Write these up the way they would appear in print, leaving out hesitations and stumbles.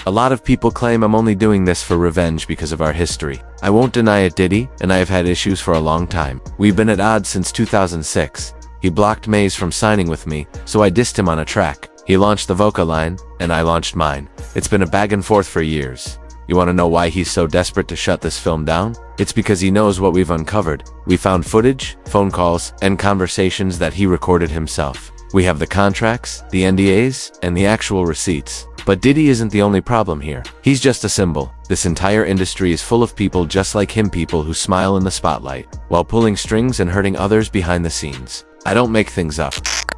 A lot of people claim I'm only doing this for revenge because of our history. I won't deny it, Diddy and I have had issues for a long time. We've been at odds since 2006. He blocked Maze from signing with me, so I dissed him on a track. He launched the Voca line, and I launched mine. It's been a back and forth for years. You want to know why he's so desperate to shut this film down? It's because he knows what we've uncovered. We found footage, phone calls, and conversations that he recorded himself. We have the contracts, the NDAs, and the actual receipts. But Diddy isn't the only problem here. He's just a symbol. This entire industry is full of people just like him, people who smile in the spotlight, while pulling strings and hurting others behind the scenes. I don't make things up.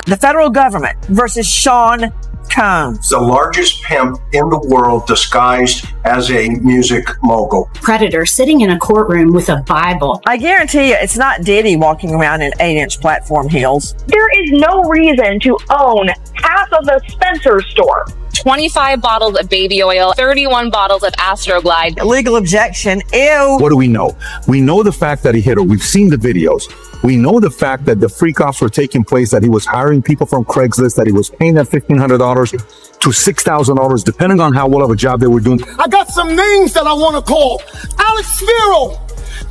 The federal government versus Sean Combs. The largest pimp in the world disguised as a music mogul. Predator sitting in a courtroom with a Bible. I guarantee you it's not Diddy walking around in 8-inch platform heels. There is no reason to own half of a Spencer store. 25 bottles of baby oil, 31 bottles of Astroglide. Illegal objection. Ew. What do we know? We know the fact that he hit her. We've seen the videos. We know the fact that the freak-offs were taking place, that he was hiring people from Craigslist, that he was paying them $1,500 to $6,000, depending on how well of a job they were doing. I got some names that I want to call. Alex Spiro,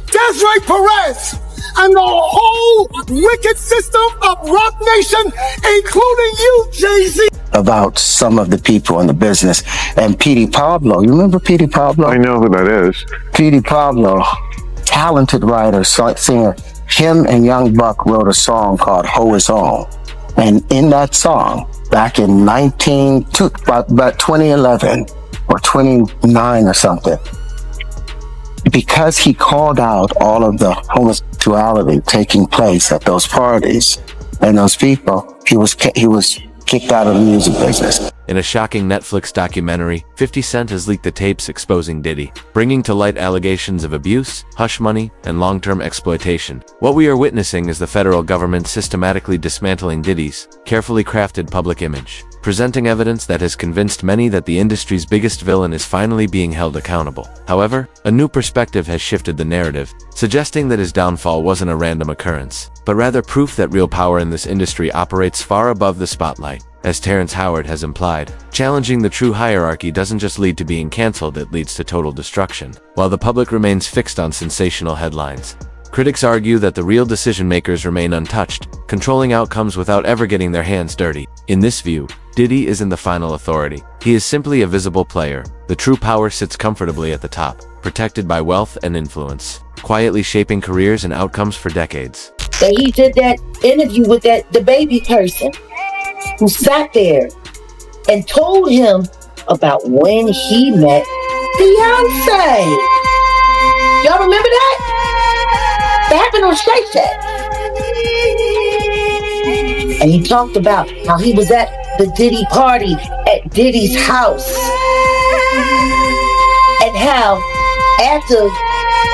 Desiree Perez, and the whole wicked system of Rock Nation, including you, Jay-Z. About some of the people in the business. And Petey Pablo, you remember Petey Pablo? I know who that is. Petey Pablo, talented writer, singer. Him and Young Buck wrote a song called Ho Is On. And in that song, back in about 2011 or 29 or something, because he called out all of the homosexuality taking place at those parties and those people, he was kicked out of the music business. In a shocking Netflix documentary, 50 Cent has leaked the tapes exposing Diddy, bringing to light allegations of abuse, hush money, and long-term exploitation. What we are witnessing is the federal government systematically dismantling Diddy's carefully crafted public image, presenting evidence that has convinced many that the industry's biggest villain is finally being held accountable. However, a new perspective has shifted the narrative, suggesting that his downfall wasn't a random occurrence, but rather proof that real power in this industry operates far above the spotlight. As Terrence Howard has implied, challenging the true hierarchy doesn't just lead to being cancelled, it leads to total destruction. While the public remains fixed on sensational headlines, critics argue that the real decision-makers remain untouched, controlling outcomes without ever getting their hands dirty. In this view, Diddy isn't the final authority. He is simply a visible player. The true power sits comfortably at the top, protected by wealth and influence, quietly shaping careers and outcomes for decades. That he did that interview with the baby person who sat there and told him about when he met Beyonce. Y'all remember that? That happened on Shay Shack. And he talked about how he was at the Diddy party at Diddy's house. And how after,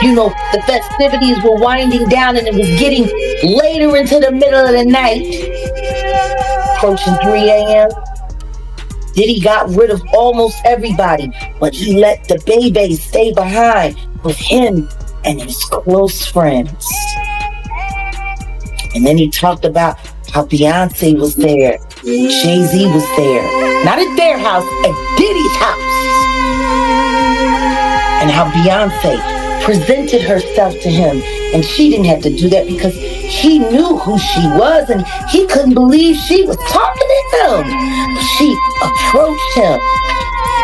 the festivities were winding down and it was getting later into the middle of the night, approaching 3 a.m., Diddy got rid of almost everybody, but he let the baby stay behind with him and his close friends. And then he talked about how Beyonce was there, Jay-Z was there, not at their house, at Diddy's house. And how Beyonce presented herself to him, and she didn't have to do that because he knew who she was and he couldn't believe she was talking to him. She approached him,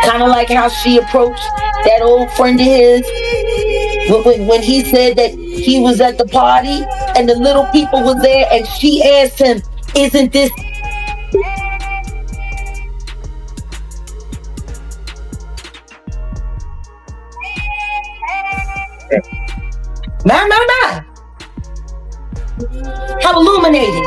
kind of like how she approached that old friend of his when he said that he was at the party and the little people was there, and she asked him, "Isn't this?" My. How illuminating.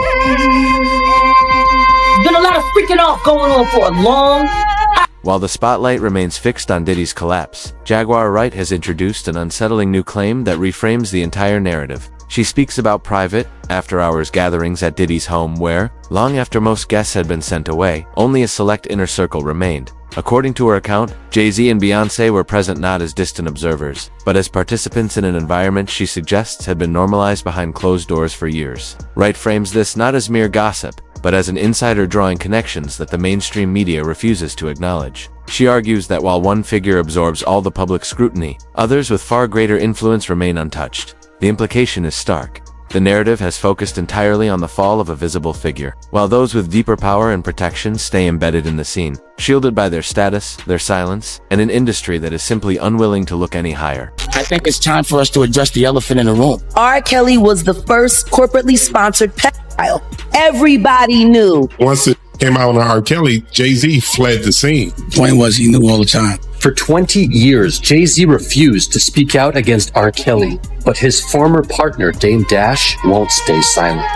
Been a lot of freaking off going on for a long time. While the spotlight remains fixed on Diddy's collapse, Jaguar Wright has introduced an unsettling new claim that reframes the entire narrative. She speaks about private, after-hours gatherings at Diddy's home where, long after most guests had been sent away, only a select inner circle remained. According to her account, Jay-Z and Beyonce were present not as distant observers, but as participants in an environment she suggests had been normalized behind closed doors for years. Wright frames this not as mere gossip, but as an insider drawing connections that the mainstream media refuses to acknowledge. She argues that while one figure absorbs all the public scrutiny, others with far greater influence remain untouched. The implication is stark. The narrative has focused entirely on the fall of a visible figure, while those with deeper power and protection stay embedded in the scene, shielded by their status, their silence, and an industry that is simply unwilling to look any higher. I think it's time for us to address the elephant in the room. R. Kelly was the first corporately sponsored pedophile. Everybody knew. Once it came out on R. Kelly, Jay-Z fled the scene. Point was, he knew all the time. For 20 years, Jay-Z refused to speak out against R. Kelly, but his former partner, Dame Dash, won't stay silent.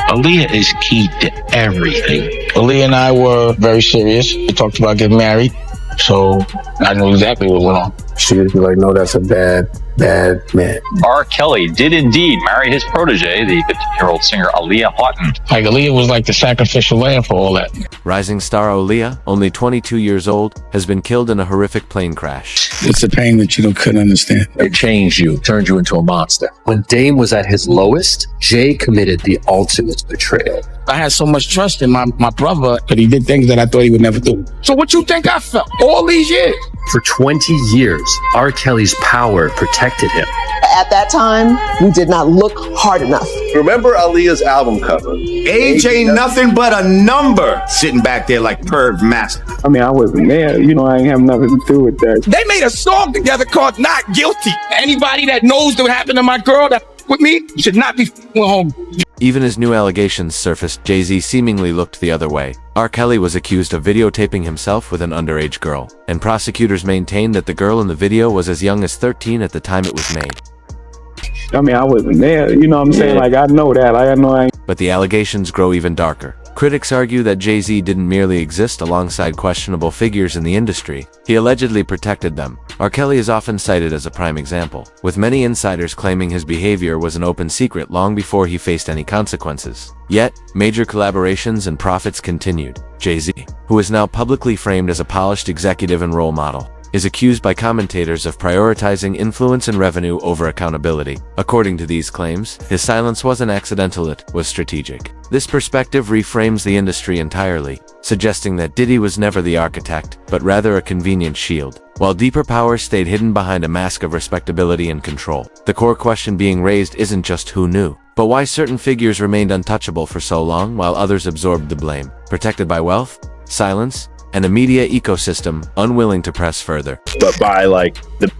Aaliyah is key to everything. Aaliyah and I were very serious. We talked about getting married, so I knew exactly what went on. She would be like, no, that's a bad man. R. Kelly did indeed marry his protege, the 15-year-old singer Aaliyah Houghton. Like, Aaliyah was like the sacrificial lamb for all that. Rising star Aaliyah, only 22 years old, has been killed in a horrific plane crash. It's a pain that you couldn't understand. It changed you, turned you into a monster. When Dame was at his lowest, Jay committed the ultimate betrayal. I had so much trust in my brother, but he did things that I thought he would never do. So what you think I felt all these years? For 20 years, R. Kelly's power protected him. At that time, we did not look hard enough. Remember Aaliyah's album cover? Age ain't nothing but a number, sitting back there like Perv Master. I mean, I wasn't there. I ain't have nothing to do with that. They made a song together called Not Guilty. Anybody that knows what happened to my girl that with me should not be home. Even as new allegations surfaced, Jay-Z seemingly looked the other way. R. Kelly was accused of videotaping himself with an underage girl, and prosecutors maintained that the girl in the video was as young as 13 at the time it was made. I mean, I wasn't there. You know what I'm saying? Like, I know that. I know I ain't. But the allegations grow even darker. Critics argue that Jay-Z didn't merely exist alongside questionable figures in the industry. He allegedly protected them. R. Kelly is often cited as a prime example, with many insiders claiming his behavior was an open secret long before he faced any consequences. Yet, major collaborations and profits continued. Jay-Z, who is now publicly framed as a polished executive and role model, is accused by commentators of prioritizing influence and revenue over accountability. According to these claims, his silence wasn't accidental, it was strategic. This perspective reframes the industry entirely, suggesting that Diddy was never the architect, but rather a convenient shield, while deeper power stayed hidden behind a mask of respectability and control. The core question being raised isn't just who knew, but why certain figures remained untouchable for so long while others absorbed the blame, protected by wealth, silence, and a media ecosystem unwilling to press further. But by like the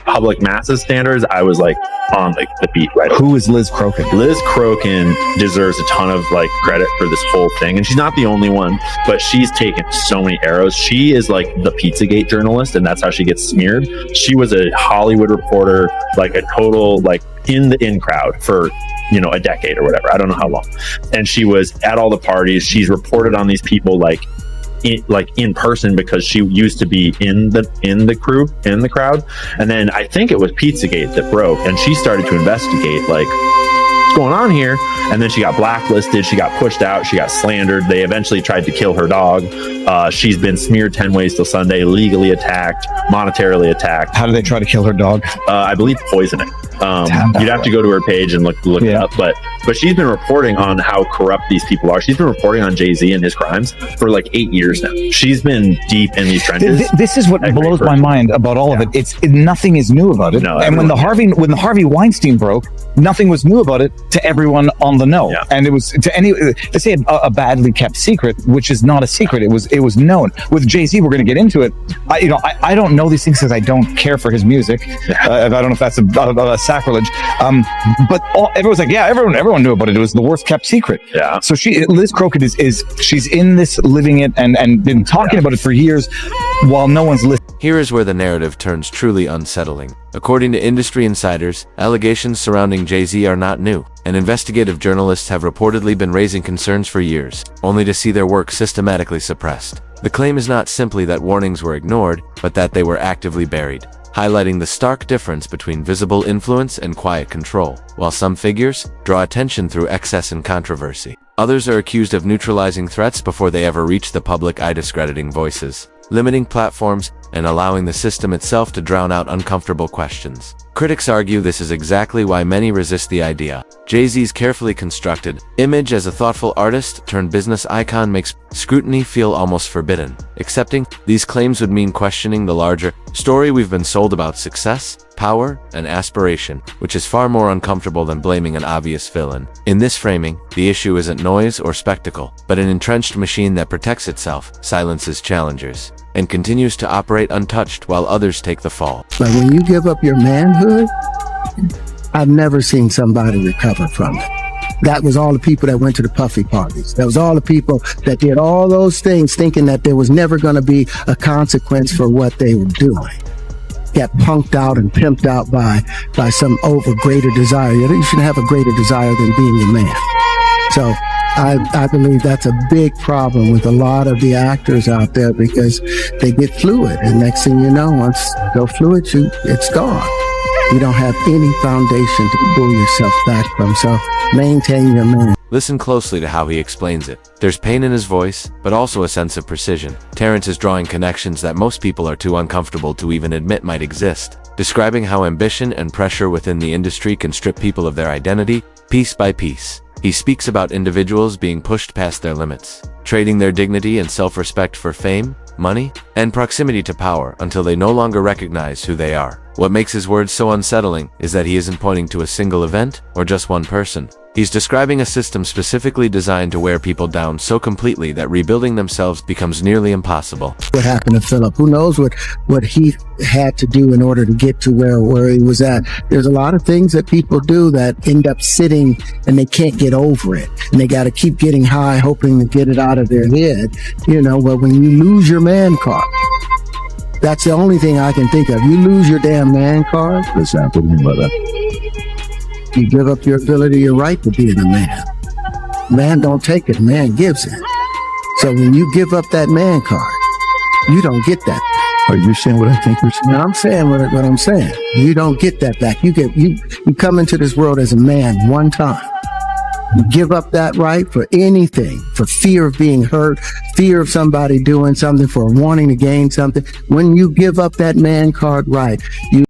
public masses standards, I was like on the beat right. Who is Liz Crokin? Liz Crokin deserves a ton of like credit for this whole thing, and she's not the only one, but she's taken so many arrows. She is like the Pizzagate journalist, and that's how she gets smeared. She was a Hollywood reporter, like a total like in the in crowd for a decade or whatever. I don't know how long, and she was at all the parties. She's reported on these people like in person because she used to be in the crowd. And then I think it was Pizzagate that broke, and she started to investigate like what's going on here. And then she got blacklisted, she got pushed out, she got slandered. They eventually tried to kill her dog. She's been smeared 10 ways till Sunday, legally attacked, monetarily attacked. How did they try to kill her dog? I believe poisoning. You'd have to go to her page and look it up, but she's been reporting on how corrupt these people are. She's been reporting on Jay-Z and his crimes for like 8 years now. She's been deep in these trenches. This is what blows my mind about all of it. Nothing is new about it. No, and when the Harvey Weinstein broke, nothing was new about it to everyone on the know. Yeah. And it was to say a badly kept secret, which is not a secret. It was known. With Jay-Z, we're going to get into it. I don't know these things because I don't care for his music. I don't know if that's a sacrilege. But everyone's like, yeah, everyone knew about it. It was the worst kept secret. Yeah. So Liz Crokin she's in this, living it, and been talking about it for years while no one's listening. Here is where the narrative turns truly unsettling. According to industry insiders, allegations surrounding Jay-Z are not new, and investigative journalists have reportedly been raising concerns for years, only to see their work systematically suppressed. The claim is not simply that warnings were ignored, but that they were actively buried, highlighting the stark difference between visible influence and quiet control. While some figures draw attention through excess and controversy, others are accused of neutralizing threats before they ever reach the public eye, discrediting voices, limiting platforms, and allowing the system itself to drown out uncomfortable questions. Critics argue this is exactly why many resist the idea. Jay-Z's carefully constructed image as a thoughtful artist turned business icon makes scrutiny feel almost forbidden. Accepting these claims would mean questioning the larger story we've been sold about success, power, and aspiration, which is far more uncomfortable than blaming an obvious villain. In this framing, the issue isn't noise or spectacle, but an entrenched machine that protects itself, silences challengers, and continues to operate untouched while others take the fall. But when you give up your manhood, I've never seen somebody recover from it. That was all the people that went to the puffy parties. That was all the people that did all those things thinking that there was never going to be a consequence for what they were doing. Get punked out and pimped out by some over greater desire. You shouldn't have a greater desire than being a man. So I believe that's a big problem with a lot of the actors out there because they get fluid. And next thing you know, once you go fluid, it's gone. You don't have any foundation to pull yourself back from. So maintain your man. Listen closely to how he explains it. There's pain in his voice, but also a sense of precision. Terrence is drawing connections that most people are too uncomfortable to even admit might exist, describing how ambition and pressure within the industry can strip people of their identity, piece by piece. He speaks about individuals being pushed past their limits, trading their dignity and self-respect for fame, money, and proximity to power until they no longer recognize who they are. What makes his words so unsettling is that he isn't pointing to a single event or just one person. He's describing a system specifically designed to wear people down so completely that rebuilding themselves becomes nearly impossible. What happened to Philip? Who knows what he had to do in order to get to where he was at? There's a lot of things that people do that end up sitting and they can't get over it. And they got to keep getting high, hoping to get it out of their head. But when you lose your man card, that's the only thing I can think of. You lose your damn man card. What's happening by that? You give up your ability, your right to being a man. Man don't take it, man gives it. So when you give up that man card, you don't get that. Are you saying what I think you're saying? No, I'm saying what I'm saying. You don't get that back. You come into this world as a man one time. You give up that right for anything, for fear of being hurt, fear of somebody doing something, for wanting to gain something. When you give up that man card right,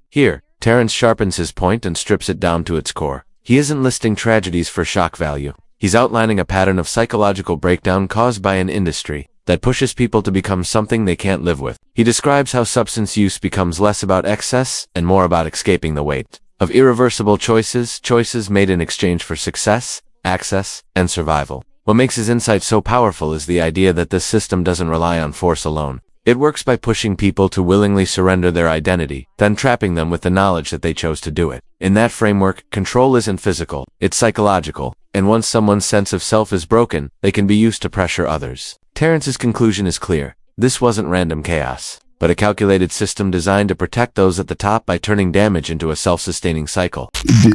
Here, Terrence sharpens his point and strips it down to its core. He isn't listing tragedies for shock value. He's outlining a pattern of psychological breakdown caused by an industry that pushes people to become something they can't live with. He describes how substance use becomes less about excess and more about escaping the weight of irreversible choices made in exchange for success, access, and survival. What makes his insight so powerful is the idea that this system doesn't rely on force alone. It works by pushing people to willingly surrender their identity, then trapping them with the knowledge that they chose to do it. In that framework, control isn't physical, it's psychological, and once someone's sense of self is broken, they can be used to pressure others. Terrence's conclusion is clear. This wasn't random chaos, but a calculated system designed to protect those at the top by turning damage into a self-sustaining cycle.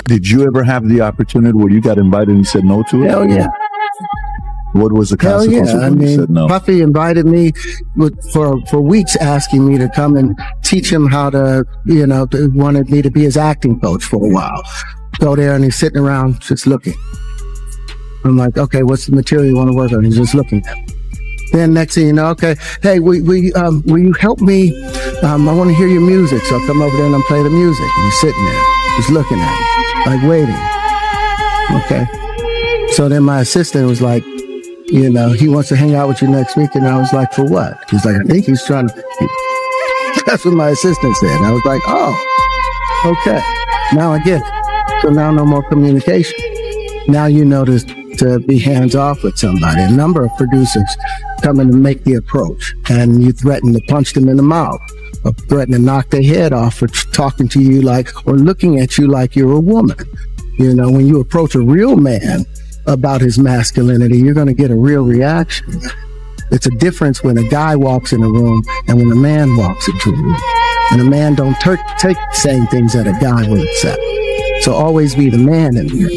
Did you ever have the opportunity where you got invited and you said no to it? Hell yeah. What was the consequence when you said no? Puffy invited me for weeks, asking me to come and teach him how to, wanted me to be his acting coach for a while. Go there and he's sitting around just looking. I'm like, okay, what's the material you want to work on? He's just looking at me. Then next thing you know, okay, hey, will you help me? I want to hear your music. So I come over there and I play the music. And he's sitting there, just looking at me, like waiting. Okay. So then my assistant was like, he wants to hang out with you next week. And I was like, for what? He's like, I think he's trying to. That's what my assistant said. And I was like, oh, okay. Now I get it. So now no more communication. Now you notice to be hands off with somebody. A number of producers come in and make the approach, and you threaten to punch them in the mouth, or threaten to knock their head off for talking to you or looking at you like you're a woman. When you approach a real man about his masculinity, you're going to get a real reaction. It's a difference when a guy walks in a room and when a man walks into a room. And a man don't take saying things that a guy would accept. So always be the man in here.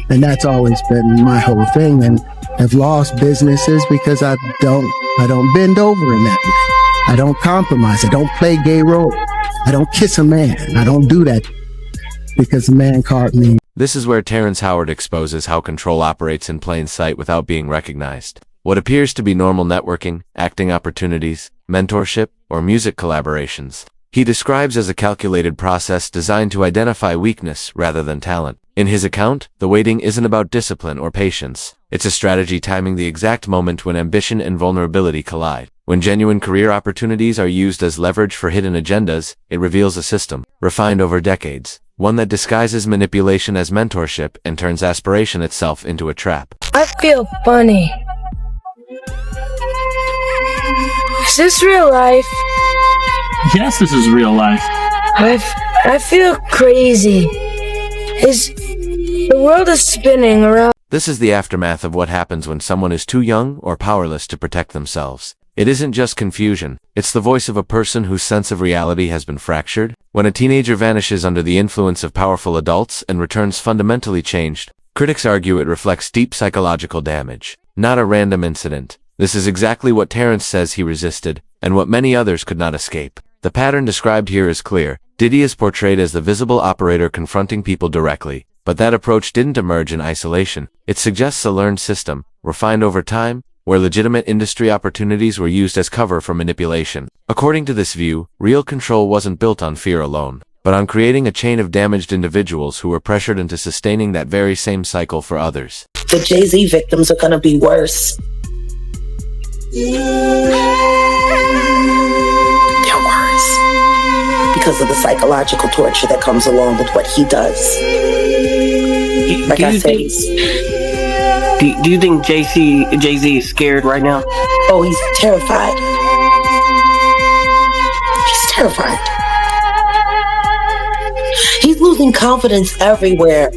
And that's always been my whole thing. And I've lost businesses because I don't bend over in that way. I don't compromise. I don't play gay role. I don't kiss a man. I don't do that because the man caught me. This is where Terrence Howard exposes how control operates in plain sight without being recognized. What appears to be normal networking, acting opportunities, mentorship, or music collaborations. He describes as a calculated process designed to identify weakness rather than talent. In his account, the waiting isn't about discipline or patience. It's a strategy timing the exact moment when ambition and vulnerability collide. When genuine career opportunities are used as leverage for hidden agendas, it reveals a system, refined over decades, one that disguises manipulation as mentorship and turns aspiration itself into a trap. I feel funny. Is this real life? Yes, this is real life. I feel crazy. The world is spinning around. This is the aftermath of what happens when someone is too young or powerless to protect themselves. It isn't just confusion, it's the voice of a person whose sense of reality has been fractured. When a teenager vanishes under the influence of powerful adults and returns fundamentally changed, critics argue it reflects deep psychological damage, not a random incident. This is exactly what Terrence says he resisted, and what many others could not escape. The pattern described here is clear. Diddy is portrayed as the visible operator confronting people directly, but that approach didn't emerge in isolation. It suggests a learned system, refined over time, where legitimate industry opportunities were used as cover for manipulation. According to this view, real control wasn't built on fear alone, but on creating a chain of damaged individuals who were pressured into sustaining that very same cycle for others. The Jay-Z victims are gonna be worse. They're worse because of the psychological torture that comes along with what he does. Like I said, do you think Jay-Z is scared right now? Oh, he's terrified. He's terrified. He's losing confidence everywhere.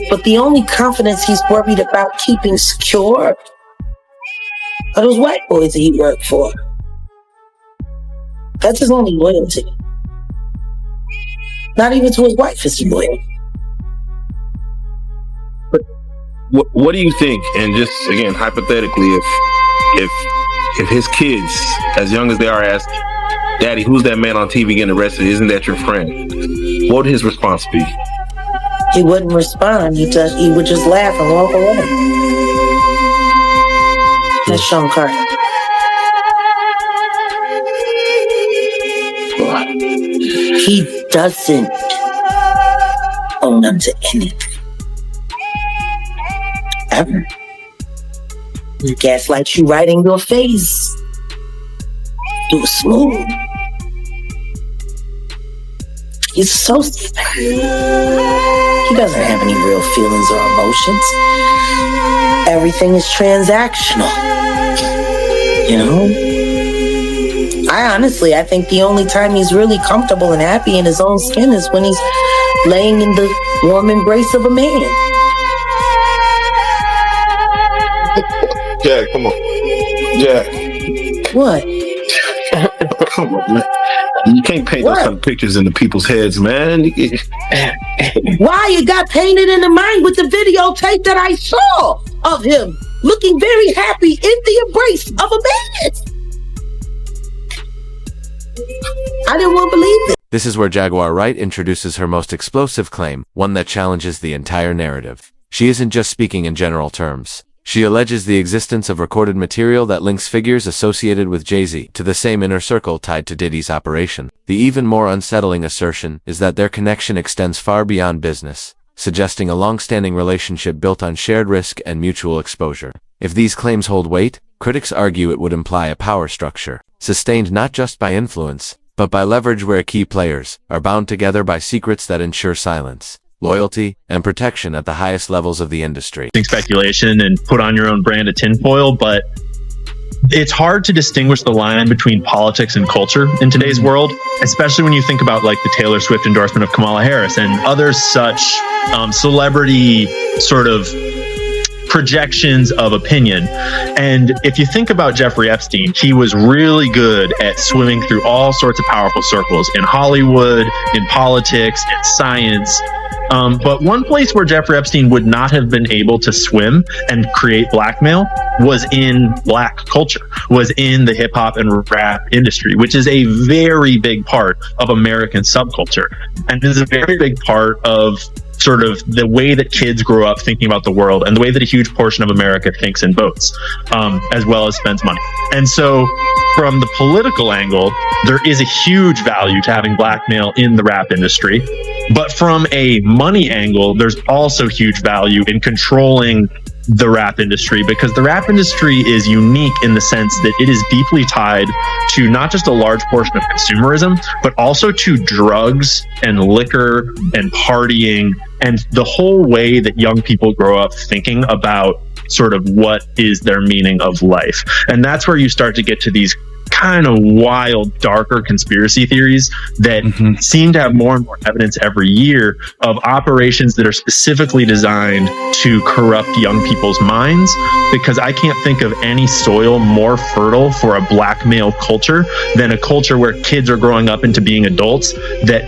But the only confidence he's worried about keeping secure are those white boys that he worked for. That's his only loyalty. Not even to his wife is he loyal. What do you think? And just again, hypothetically, if his kids, as young as they are, ask, "Daddy, who's that man on TV getting arrested? Isn't that your friend?" What would his response be? He wouldn't respond. He would just laugh and walk away. That's Sean Carter. He doesn't own up to anything. Ever. He gaslights you right in your face. Do it smooth. He's so sad. He doesn't have any real feelings or emotions. Everything is transactional. You know? I think the only time he's really comfortable and happy in his own skin is when he's laying in the warm embrace of a man. Jack, come on. Jack. What? Come on, man. You can't paint those kind of pictures into people's heads, man. Why it got painted in the mind with the videotape that I saw of him looking very happy in the embrace of a man. I didn't want to believe it. This is where Jaguar Wright introduces her most explosive claim, one that challenges the entire narrative. She isn't just speaking in general terms. She alleges the existence of recorded material that links figures associated with Jay-Z to the same inner circle tied to Diddy's operation. The even more unsettling assertion is that their connection extends far beyond business, suggesting a long-standing relationship built on shared risk and mutual exposure. If these claims hold weight, critics argue it would imply a power structure, sustained not just by influence, but by leverage where key players are bound together by secrets that ensure silence, loyalty, and protection at the highest levels of the industry. Speculation and put on your own brand of tinfoil, but it's hard to distinguish the line between politics and culture in today's world, especially when you think about like the Taylor Swift endorsement of Kamala Harris and other such celebrity sort of projections of opinion. And if you think about Jeffrey Epstein, he was really good at swimming through all sorts of powerful circles in Hollywood, in politics, in science. But one place where Jeffrey Epstein would not have been able to swim and create blackmail was in black culture, was in the hip hop and rap industry, which is a very big part of American subculture. And is a very big part of sort of the way that kids grow up thinking about the world and the way that a huge portion of America thinks and votes, as well as spends money. And so from the political angle, there is a huge value to having black male in the rap industry. But from a money angle, there's also huge value in controlling the rap industry, because the rap industry is unique in the sense that it is deeply tied to not just a large portion of consumerism, but also to drugs and liquor and partying and the whole way that young people grow up thinking about sort of what is their meaning of life. And that's where you start to get to these kind of wild, darker conspiracy theories that seem to have more and more evidence every year of operations that are specifically designed to corrupt young people's minds, because I can't think of any soil more fertile for a black male culture than a culture where kids are growing up into being adults that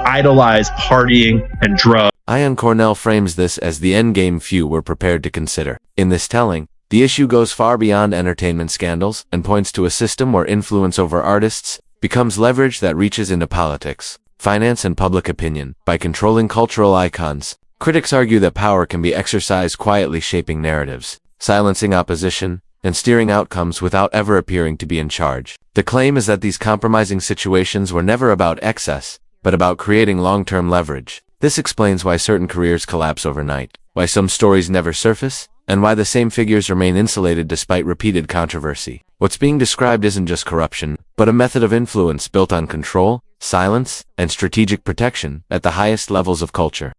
idolize partying and drugs. Ian Cornell frames this as the endgame few were prepared to consider. In this telling, the issue goes far beyond entertainment scandals and points to a system where influence over artists becomes leverage that reaches into politics, finance, and public opinion. By controlling cultural icons, critics argue that power can be exercised quietly, shaping narratives, silencing opposition, and steering outcomes without ever appearing to be in charge. The claim is that these compromising situations were never about excess, but about creating long-term leverage. This explains why certain careers collapse overnight, why some stories never surface, and why the same figures remain insulated despite repeated controversy. What's being described isn't just corruption, but a method of influence built on control, silence, and strategic protection at the highest levels of culture.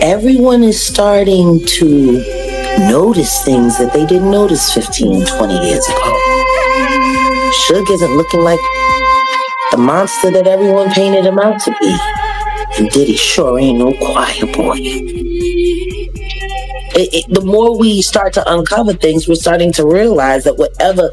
Everyone is starting to notice things that they didn't notice 15, 20 years ago. Suge isn't looking like the monster that everyone painted him out to be. And Diddy sure ain't no quiet boy. The more we start to uncover things, we're starting to realize that whatever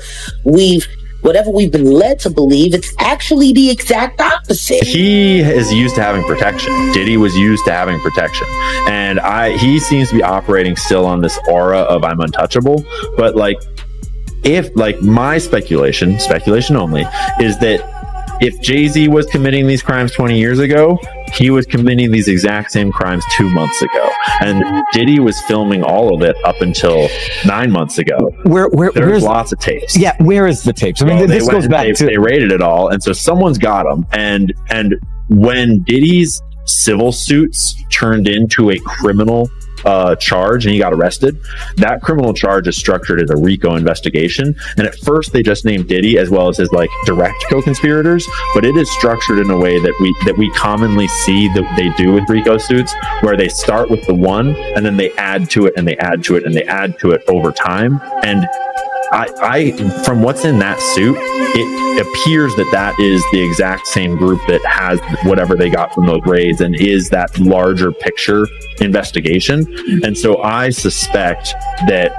we've been led to believe, it's actually the exact opposite. He is used to having protection. Diddy was used to having protection. And he seems to be operating still on this aura of I'm untouchable. But my speculation only, is that if Jay-Z was committing these crimes 20 years ago, he was committing these exact same crimes 2 months ago. And Diddy was filming all of it up until 9 months ago. There's lots of tapes. Yeah, where is the tapes? I mean, this goes back to... They rated it all, and so someone's got them. And when Diddy's civil suits turned into a criminal charge and he got arrested, that criminal charge is structured as a RICO investigation, and at first they just named Diddy as well as his direct co-conspirators, but it is structured in a way that we commonly see that they do with RICO suits, where they start with the one and then they add to it and they add to it and they add to it over time. And I from what's in that suit, it appears that is the exact same group that has whatever they got from those raids and is that larger picture investigation. And so I suspect that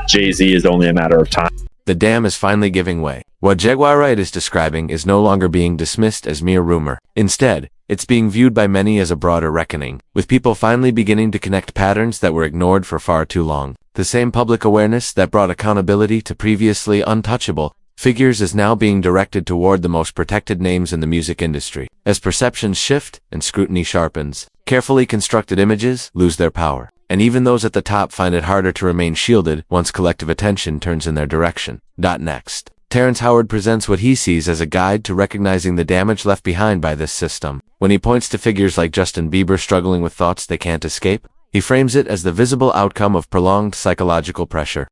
Jay-Z is only a matter of time. The dam is finally giving way. What Jaguar Wright is describing is no longer being dismissed as mere rumor. Instead, it's being viewed by many as a broader reckoning, with people finally beginning to connect patterns that were ignored for far too long. The same public awareness that brought accountability to previously untouchable figures is now being directed toward the most protected names in the music industry. As perceptions shift and scrutiny sharpens, carefully constructed images lose their power. And even those at the top find it harder to remain shielded once collective attention turns in their direction. Next, Terrence Howard presents what he sees as a guide to recognizing the damage left behind by this system. When he points to figures like Justin Bieber struggling with thoughts they can't escape, he frames it as the visible outcome of prolonged psychological pressure.